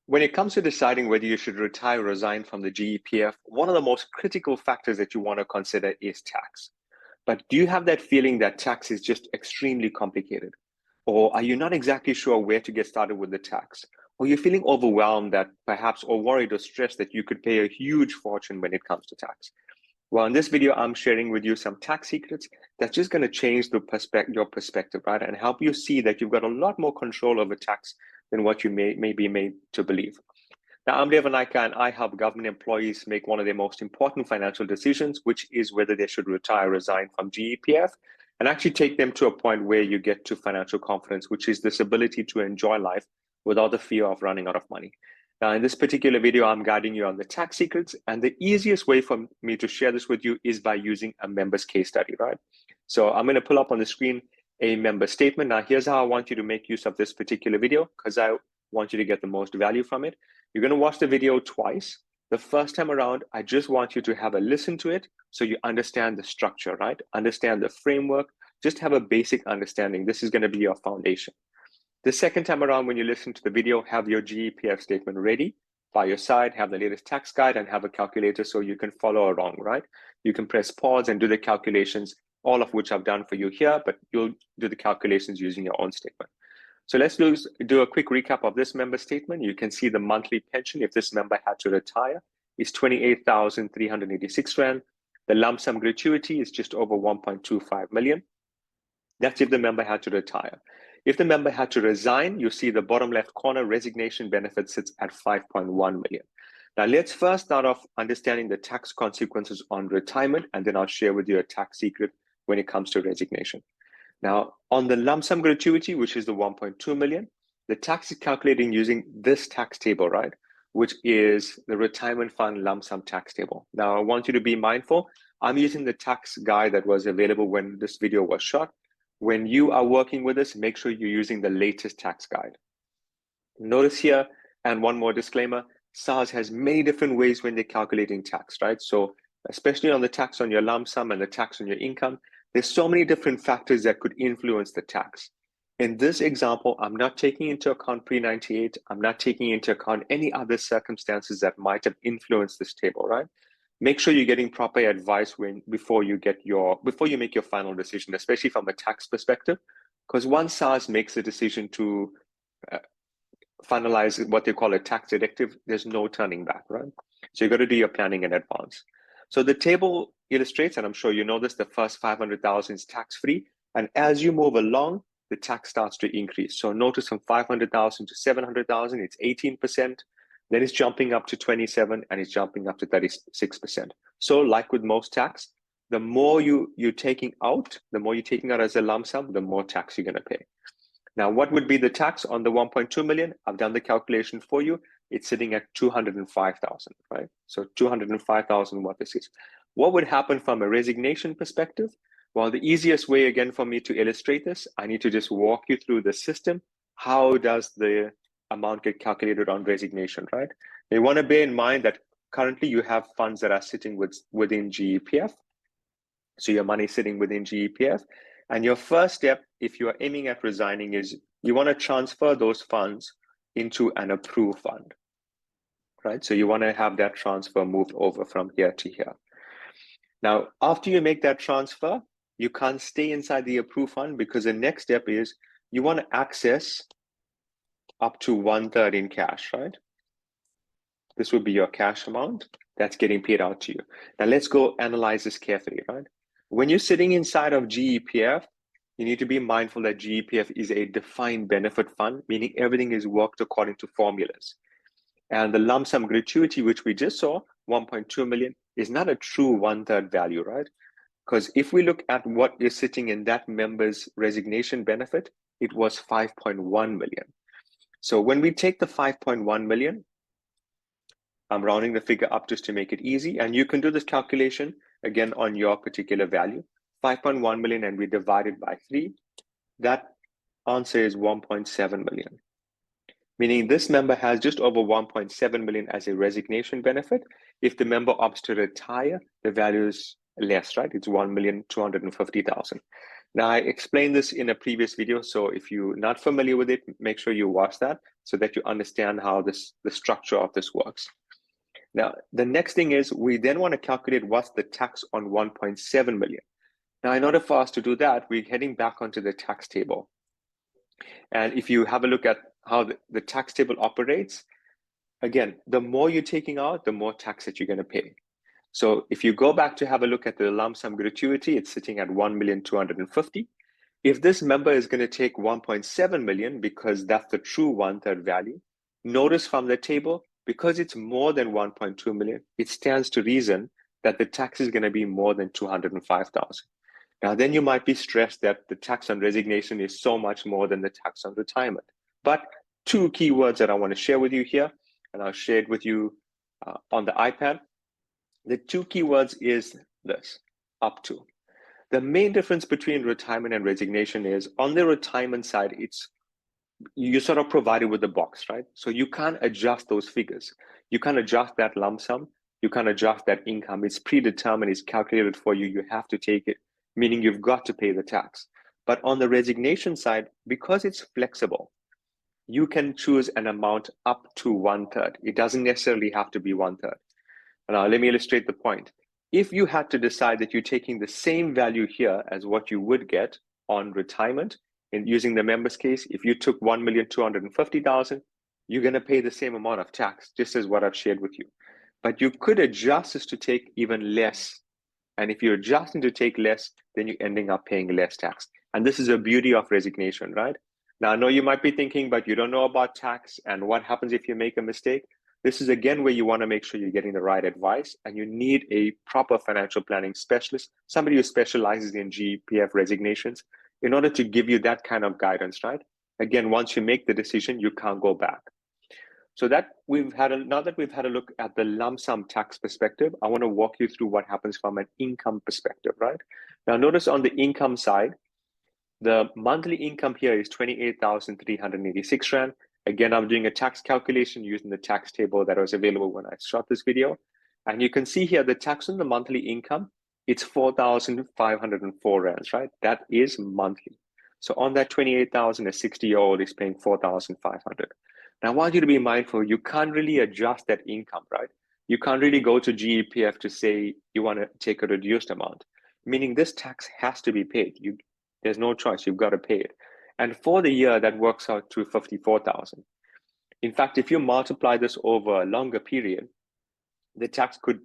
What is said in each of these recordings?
When it comes to deciding whether you should retire or resign from the GEPF, one of the most critical factors that you want to consider is tax. But do you have that feeling that tax is just extremely complicated? Or are you not exactly sure where to get started with the tax? Or you're feeling overwhelmed that perhaps, or worried or stressed that you could pay a huge fortune when it comes to tax? Well, in this video, I'm sharing with you some tax secrets that's just going to change your perspective, right? And help you see that you've got a lot more control over tax than what you may be made to believe. Now, I'm Devanaika, and I help government employees make one of their most important financial decisions, which is whether they should retire or resign from GEPF, and actually take them to a point where you get to financial confidence, which is this ability to enjoy life without the fear of running out of money. Now, in this particular video, I'm guiding you on the tax secrets, and the easiest way for me to share this with you is by using a member's case study, right? So I'm going to pull up on the screen a member statement. Now, here's how I want you to make use of this particular video, because I want you to get the most value from it. You're going to watch the video twice. The first time around, I just want you to have a listen to it so you understand the structure, right? Understand the framework, just have a basic understanding. This is going to be your foundation. The second time around, when you listen to the video, have your GEPF statement ready by your side, have the latest tax guide, and have a calculator so you can follow along, right? You can press pause and do the calculations, all of which I've done for you here, but you'll do the calculations using your own statement. So let's do a quick recap of this member statement. You can see the monthly pension, if this member had to retire, is 28,386 Rand. The lump sum gratuity is just over 1.25 million. That's if the member had to retire. If the member had to resign, you see the bottom left corner, resignation benefit sits at 5.1 million. Now, let's first start off understanding the tax consequences on retirement, and then I'll share with you a tax secret when it comes to resignation. Now, on the lump sum gratuity, which is the 1.2 million, the tax is calculating using this tax table, right? Which is the retirement fund lump sum tax table. Now, I want you to be mindful. I'm using the tax guide that was available when this video was shot. When you are working with this, make sure you're using the latest tax guide. Notice here, and one more disclaimer, SARS has many different ways when they're calculating tax, right? So especially on the tax on your lump sum and the tax on your income, there's so many different factors that could influence the tax. In this example, I'm not taking into account pre-98. I'm not taking into account any other circumstances that might have influenced this table, right? Make sure you're getting proper advice before you make your final decision, especially from a tax perspective, because once SARS makes a decision to finalize what they call a tax deductive, there's no turning back, right? So you got to do your planning in advance. So the table illustrates, and I'm sure you know this, the first 500,000 is tax-free. And as you move along, the tax starts to increase. So notice from 500,000 to 700,000, it's 18%. Then it's jumping up to 27, and it's jumping up to 36%. So like with most tax, the more you're taking out as a lump sum, the more tax you're going to pay. Now, what would be the tax on the 1.2 million? I've done the calculation for you. It's sitting at 205,000, right? So 205,000, what this is. What would happen from a resignation perspective? Well, the easiest way, again, for me to illustrate this, I need to just walk you through the system. How does the amount get calculated on resignation, right? You want to bear in mind that currently you have funds that are sitting within GEPF. So your money is sitting within GEPF. And your first step, if you are aiming at resigning, is you want to transfer those funds into an approved fund, right? So you want to have that transfer moved over from here to here. Now, after you make that transfer, you can't stay inside the approved fund, because the next step is you want to access up to 1/3 in cash, right? This would be your cash amount that's getting paid out to you. Now let's go analyze this carefully, right? When you're sitting inside of GEPF, you need to be mindful that GEPF is a defined benefit fund, meaning everything is worked according to formulas. And the lump sum gratuity, which we just saw, 1.2 million, is not a true 1/3 value, right? Because if we look at what is sitting in that member's resignation benefit, it was 5.1 million. So when we take the 5.1 million, I'm rounding the figure up just to make it easy. And you can do this calculation again on your particular value, 5.1 million, and we divide it by 3. That answer is 1.7 million. Meaning this member has just over 1.7 million as a resignation benefit. If the member opts to retire, the value is less, right? It's 1,250,000. Now, I explained this in a previous video, so if you're not familiar with it, make sure you watch that so that you understand how the structure of this works. Now, the next thing is we then want to calculate what's the tax on 1.7 million. Now, in order for us to do that, we're heading back onto the tax table. And if you have a look at how the tax table operates, again, the more you're taking out, the more tax that you're going to pay. So if you go back to have a look at the lump sum gratuity, it's sitting at 1,250,000. If this member is going to take 1.7 million because that's the true 1/3 value, notice from the table, because it's more than 1.2 million, it stands to reason that the tax is going to be more than 205,000. Now, then you might be stressed that the tax on resignation is so much more than the tax on retirement. But two keywords that I want to share with you here, and I'll share it with you on the iPad. The two keywords is this, up to. The main difference between retirement and resignation is on the retirement side, you're sort of provided with the box, right? So you can't adjust those figures. You can't adjust that lump sum. You can't adjust that income. It's predetermined, it's calculated for you. You have to take it, meaning you've got to pay the tax. But on the resignation side, because it's flexible, you can choose an amount up to 1/3. It doesn't necessarily have to be 1/3. Now, let me illustrate the point. If you had to decide that you're taking the same value here as what you would get on retirement, in using the member's case, if you took 1,250,000, you're going to pay the same amount of tax, just as what I've shared with you. But you could adjust this to take even less. And if you're adjusting to take less, then you're ending up paying less tax. And this is the beauty of resignation, right? Now, I know you might be thinking, but you don't know about tax and what happens if you make a mistake. This is again where you want to make sure you're getting the right advice, and you need a proper financial planning specialist, somebody who specializes in GEPF resignations, in order to give you that kind of guidance, right? Again, once you make the decision, you can't go back. So that now that we've had a look at the lump sum tax perspective, I want to walk you through what happens from an income perspective, right? Now, notice on the income side, the monthly income here is 28,386 Rand. Again, I'm doing a tax calculation using the tax table that was available when I shot this video. And you can see here the tax on the monthly income, it's 4,504 Rands, right? That is monthly. So on that 28,000, a 60-year-old is paying 4,500. Now, I want you to be mindful, you can't really adjust that income, right? You can't really go to GEPF to say you want to take a reduced amount, meaning this tax has to be paid. There's no choice, you've got to pay it. And for the year, that works out to 54,000. In fact, if you multiply this over a longer period, the tax could,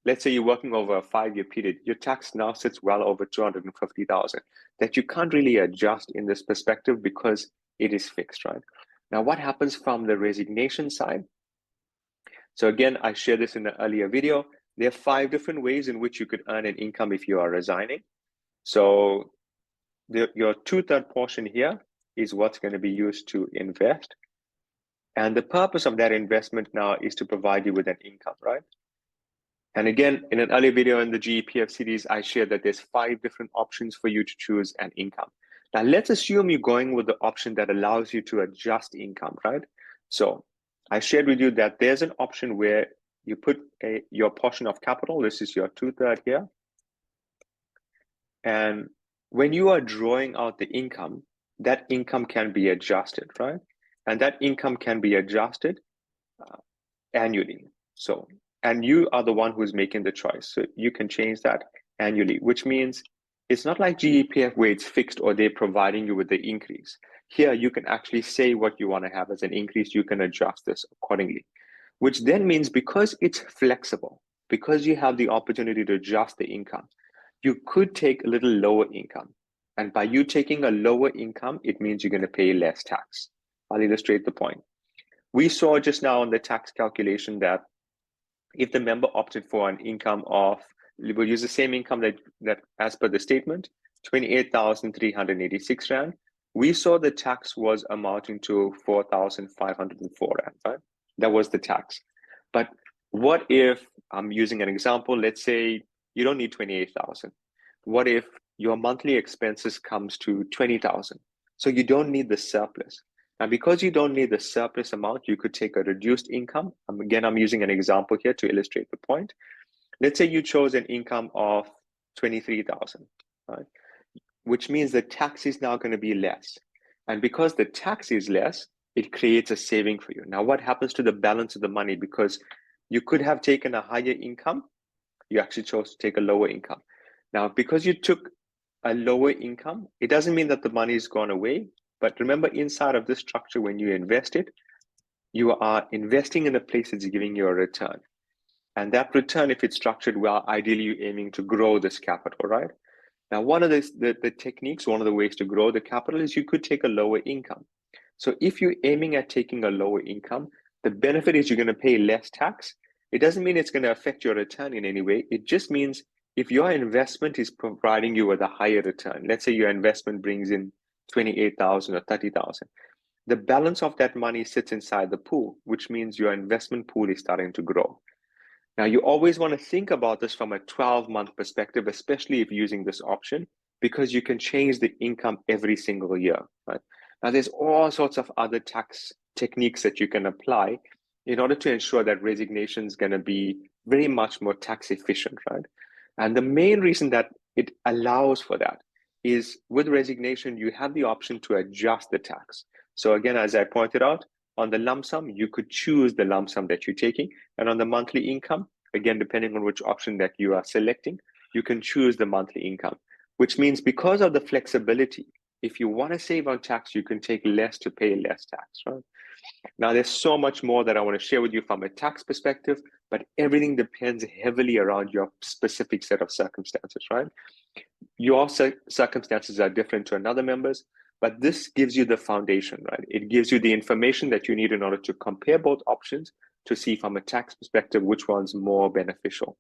let's say you're working over a 5-year period, your tax now sits well over 250,000 that you can't really adjust in this perspective because it is fixed, right? Now, what happens from the resignation side? So again, I shared this in an earlier video. There are 5 different ways in which you could earn an income if you are resigning. So your 2/3 portion here is what's going to be used to invest. And the purpose of that investment now is to provide you with an income, right? And again, in an earlier video in the GEPF series, I shared that there's 5 different options for you to choose an income. Now, let's assume you're going with the option that allows you to adjust income, right? So I shared with you that there's an option where you put your portion of capital. This is your 2/3 here. And when you are drawing out the income, that income can be adjusted, right? And that income can be adjusted annually. So, and you are the one who's making the choice. So you can change that annually, which means it's not like GEPF where it's fixed or they're providing you with the increase. Here, you can actually say what you want to have as an increase. You can adjust this accordingly, which then means because it's flexible, because you have the opportunity to adjust the income, you could take a little lower income. And by you taking a lower income, it means you're going to pay less tax. I'll illustrate the point. We saw just now in the tax calculation that if the member opted for an income of, we'll use the same income that as per the statement, 28,386 Rand, we saw the tax was amounting to 4,504 Rand, right? That was the tax. But what if, I'm using an example, let's say you don't need 28,000. What if your monthly expenses comes to 20,000? So you don't need the surplus. Now, because you don't need the surplus amount, you could take a reduced income. Again, I'm using an example here to illustrate the point. Let's say you chose an income of 23,000, right? which means the tax is now going to be less. And because the tax is less, it creates a saving for you. Now, what happens to the balance of the money? Because you could have taken a higher income, you actually chose to take a lower income. Now, because you took a lower income, it doesn't mean that the money is gone away. But remember, inside of this structure, when you invest it, you are investing in a place that's giving you a return. And that return, if it's structured well, ideally you're aiming to grow this capital, right? Now, one of the techniques, one of the ways to grow the capital is you could take a lower income. So if you're aiming at taking a lower income, the benefit is you're going to pay less tax. It doesn't mean it's going to affect your return in any way. It just means if your investment is providing you with a higher return, let's say your investment brings in 28,000 or 30,000, the balance of that money sits inside the pool, which means your investment pool is starting to grow. Now, you always want to think about this from a 12-month perspective, especially if using this option, because you can change the income every single year, right? Now, there's all sorts of other tax techniques that you can apply in order to ensure that resignation is going to be very much more tax efficient, right? And the main reason that it allows for that is with resignation, you have the option to adjust the tax. So again, as I pointed out, on the lump sum, you could choose the lump sum that you're taking. And on the monthly income, again, depending on which option that you are selecting, you can choose the monthly income, which means because of the flexibility, if you want to save on tax, you can take less to pay less tax, right? Now, there's so much more that I want to share with you from a tax perspective, but everything depends heavily around your specific set of circumstances, right? Your circumstances are different to another member's, but this gives you the foundation, right? It gives you the information that you need in order to compare both options to see from a tax perspective which one's more beneficial.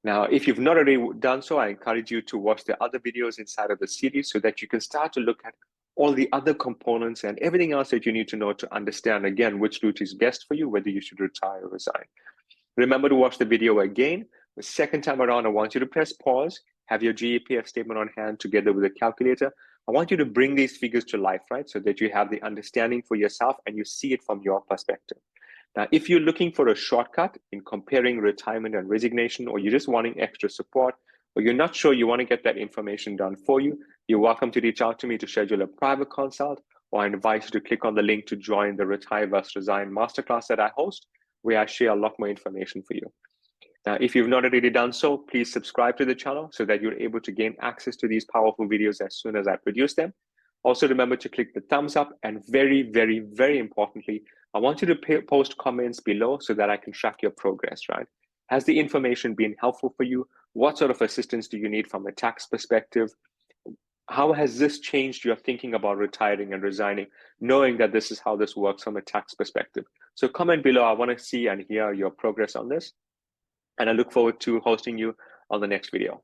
Now, if you've not already done so, I encourage you to watch the other videos inside of the series so that you can start to look at all the other components and everything else that you need to know to understand, again, which route is best for you, whether you should retire or resign. Remember to watch the video again. The second time around, I want you to press pause, have your GEPF statement on hand together with a calculator. I want you to bring these figures to life, right? So that you have the understanding for yourself and you see it from your perspective. Now, if you're looking for a shortcut in comparing retirement and resignation, or you're just wanting extra support, or you're not sure you want to get that information done for you, you're welcome to reach out to me to schedule a private consult, or I invite you to click on the link to join the Retire vs. Resign Masterclass that I host, where I share a lot more information for you. Now, if you've not already done so, please subscribe to the channel so that you're able to gain access to these powerful videos as soon as I produce them. Also, remember to click the thumbs up, and very, very, very importantly, I want you to post comments below so that I can track your progress, right? Has the information been helpful for you? What sort of assistance do you need from a tax perspective? How has this changed your thinking about retiring and resigning, knowing that this is how this works from a tax perspective? So comment below. I want to see and hear your progress on this. And I look forward to hosting you on the next video.